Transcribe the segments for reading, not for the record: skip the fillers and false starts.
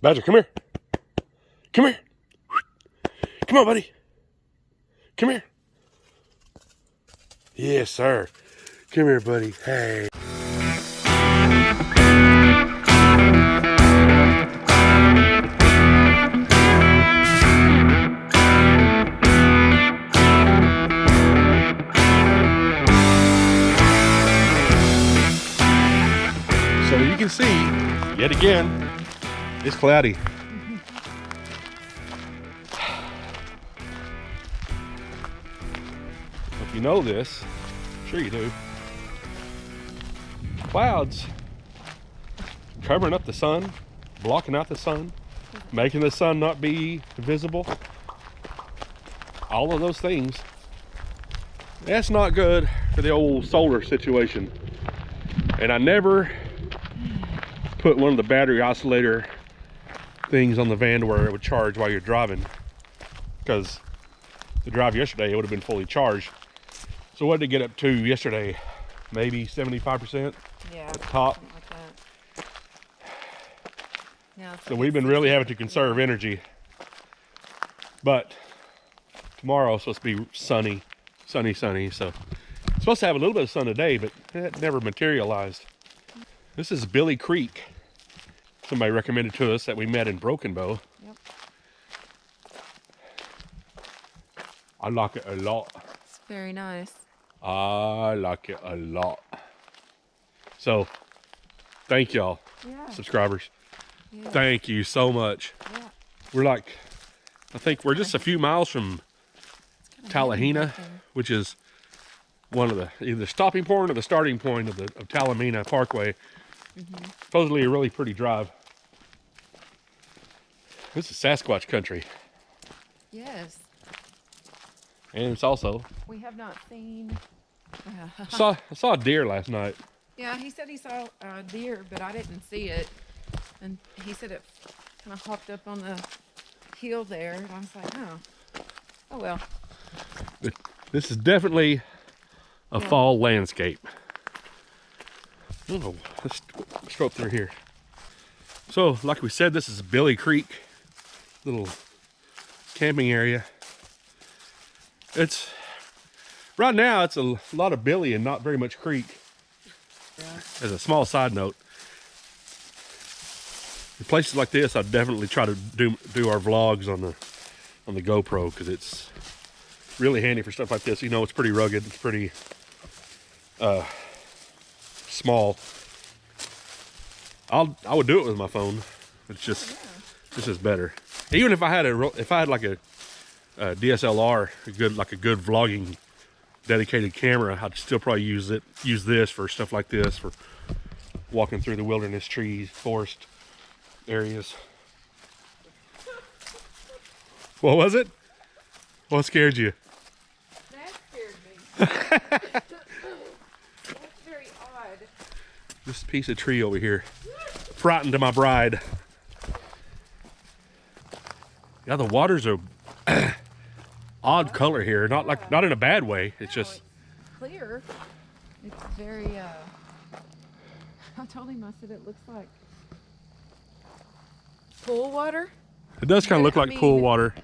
Badger, come here. Come here. Come on, buddy. Come here. Yes, sir. Come here, buddy. Hey. So you can see, yet again, it's cloudy. If you know this, sure you do. Clouds covering up the sun, blocking out the sun, making the sun not be visible. All of those things. That's not good for the old solar situation. And I never put one of the battery oscillator things on the van to where it would charge while you're driving, because the drive yesterday it would have been fully charged. So what did it get up to yesterday? Maybe 75%? Yeah, at the top. something like that. Yeah, So we've been really having to conserve energy. But tomorrow it's supposed to be sunny. So it's supposed to have a little bit of sun today, but it never materialized. This is Billy Creek. Somebody recommended to us that we met in Broken Bow. Yep. I like it a lot. It's very nice. I like it a lot. So, thank y'all, Yeah. subscribers. Yeah. Thank you so much. Yeah. We're like, I think we're just a few miles from Talahena, which is one of the either the stopping point or the starting point of Talahena Parkway. Supposedly a really pretty drive. This is Sasquatch country, Yes. and it's also We have not seen. I saw a deer last night. Yeah, he said he saw a deer, but I didn't see it. And he said it kind of hopped up on the hill there. And I was like, oh well. This is definitely a fall landscape. Oh, let's go up through here. So, like we said, this is Billy Creek, little camping area. It's right now it's a lot of Billy and not very much creek. Yeah. As a small side note, in places like this, I definitely try to do our vlogs on the GoPro, because it's really handy for stuff like this. You know, it's pretty rugged. It's pretty small. I would do it with my phone. It's just this is better. Even if I had like a DSLR, a good vlogging dedicated camera, I'd still probably use this for stuff like this, for walking through the wilderness, trees, forest areas. What was it? What scared you? That scared me. That's very odd. This piece of tree over here frightened my bride. Yeah, the waters are odd color here. Not in a bad way. It's just it's clear. It's very. I told him, I said it looks like pool water. it does kind of look I like mean, pool water.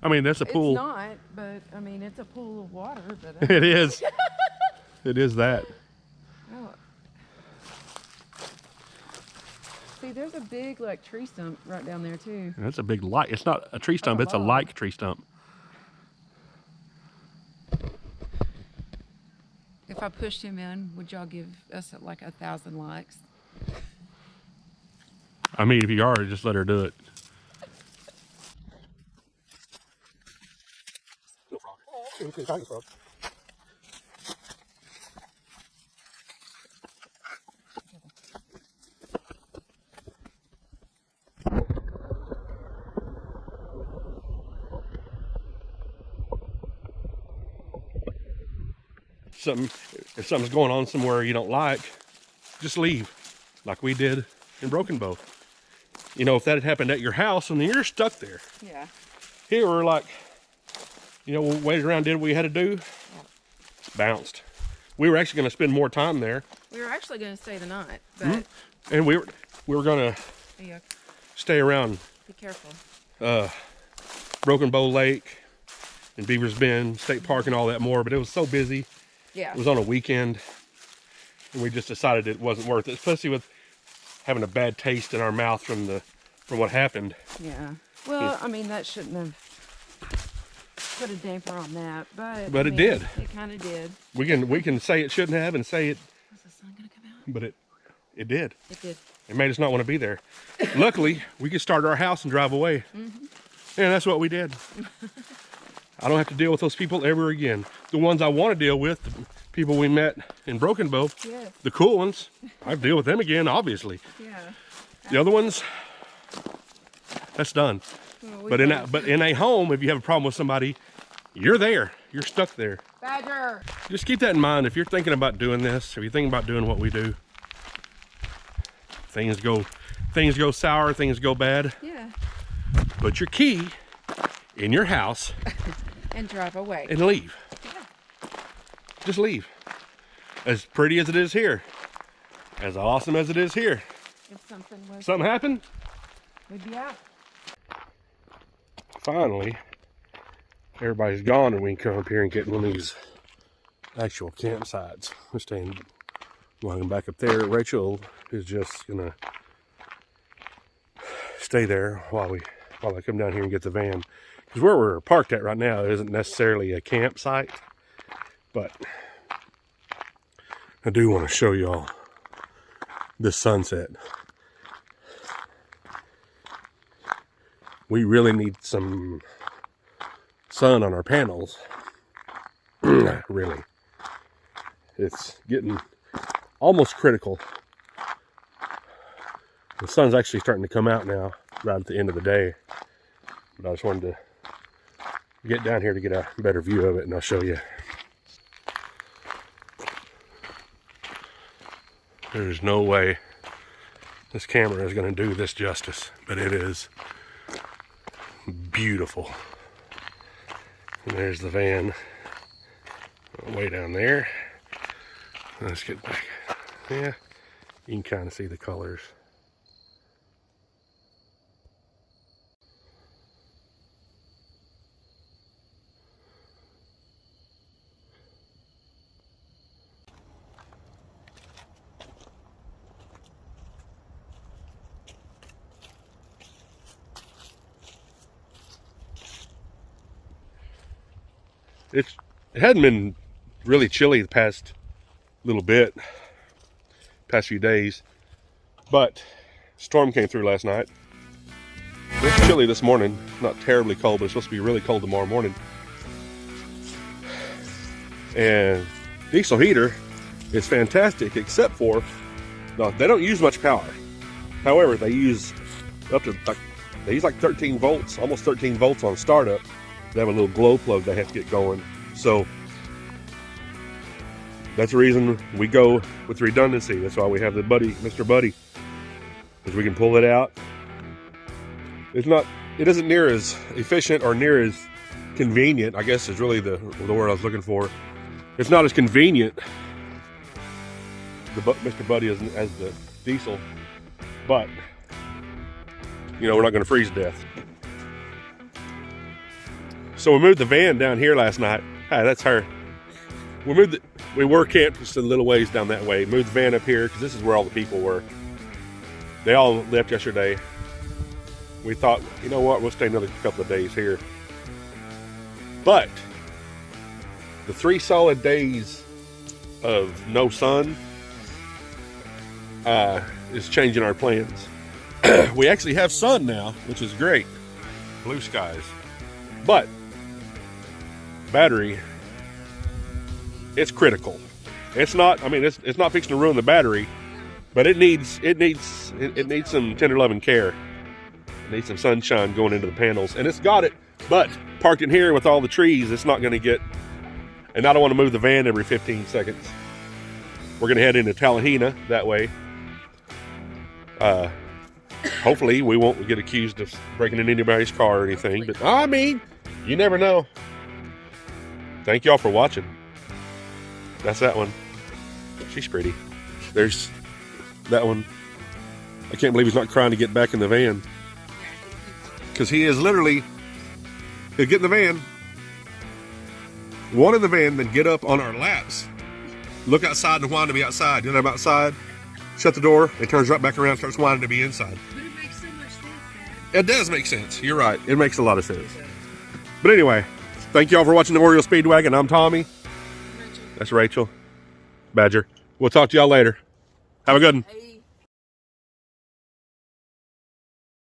I mean, that's a pool. It's not, but I mean, it's a pool of water. But It is. It is that. oh. See, there's a big like tree stump right down there too. That's a big light. It's not a tree stump. It's a log. like tree stump. If I pushed him in, would y'all give us like 1,000 likes? I mean, if you are, just let her do it. If something's going on somewhere you don't like, just leave, like we did in Broken Bow. You know, if that had happened at your house, and then you're stuck there. Yeah. Here we're like, you know, we waited around, did what we had to do, bounced. We were actually going to spend more time there. We were actually going to stay the night, but And we were going to yeah. stay around Be careful. Broken Bow Lake and Beaver's Bend State Park and all that more, but it was so busy. Yeah. It was on a weekend, and we just decided it wasn't worth it, especially with having a bad taste in our mouth from what happened. Yeah. Well, I mean, that shouldn't have put a damper on that, but But I it mean, did. It kind of did. We can say it shouldn't have and say it, Is the sun gonna come out? but it did. It did. It made us not want to be there. Luckily, we could start our house and drive away. Mm-hmm. And that's what we did. I don't have to deal with those people ever again. The ones I want to deal with, the people we met in Broken Bow, Yes. the cool ones, I deal with them again, obviously. Yeah. The other ones, that's done. Well, But in a home, if you have a problem with somebody, you're there. You're stuck there. Badger. Just keep that in mind if you're thinking about doing this, if you're thinking about doing what we do. Things go sour, things go bad. Yeah. Put your key in your house And drive away. and leave. Yeah. Just leave. As pretty as it is here, as awesome as it is here, If something happened, we'd be out. finally, everybody's gone and we can come up here and get one of these actual campsites. We're staying, walking back up there. Rachel is just gonna stay there while I come down here and get the van. Because where we're parked at right now isn't necessarily a campsite, but I do want to show y'all this sunset. We really need some sun on our panels. Really. It's getting almost critical. The sun's actually starting to come out now, right at the end of the day. But I just wanted to get down here to get a better view of it, and I'll show you. There's no way this camera is going to do this justice, but it is beautiful. And there's the van way down there. Let's get back. Yeah, you can kind of see the colors. It hadn't been really chilly the past little bit, past few days, but storm came through last night. It's chilly this morning, not terribly cold, but it's supposed to be really cold tomorrow morning. And diesel heater is fantastic, except for, no, they don't use much power. However, they use up to like 13 volts, almost 13 volts on startup. They have a little glow plug they have to get going. So that's the reason we go with redundancy. That's why we have the Mr. Buddy, because we can pull it out. It isn't near as efficient or near as convenient, I guess is really the word I was looking for. It's not as convenient, Mr. Buddy as the diesel, but you know, we're not going to freeze to death. So we moved the van down here last night. Hi, that's her. We were camped just a little ways down that way. Moved the van up here because this is where all the people were. They all left yesterday. We thought, you know what, we'll stay another couple of days here. But the 3 solid days of no sun is changing our plans. We actually have sun now, which is great. Blue skies. But battery, it's critical. It's not, I mean, it's not fixing to ruin the battery, but it needs some tender loving care. It needs some sunshine going into the panels, and it's got it, but parked in here with all the trees, it's not going to get, and I don't want to move the van every 15 seconds. We're going to head into Tallahena that way. Hopefully we won't get accused of breaking into anybody's car or anything, but I mean, you never know. Thank y'all for watching. That's that one. She's pretty. There's that one. I can't believe he's not crying to get back in the van. because he is literally, he'll get in the van, one in the van, then get up on our laps, look outside and whine to be outside. You know, I'm outside, shut the door, it turns right back around, starts whining to be inside. But it makes so much sense, It does make sense. You're right. It makes a lot of sense. But anyway, thank you all for watching the Oriole Speedwagon. I'm Tommy. Rachel. That's Rachel. Badger. We'll talk to y'all later. Have a good one. Hey.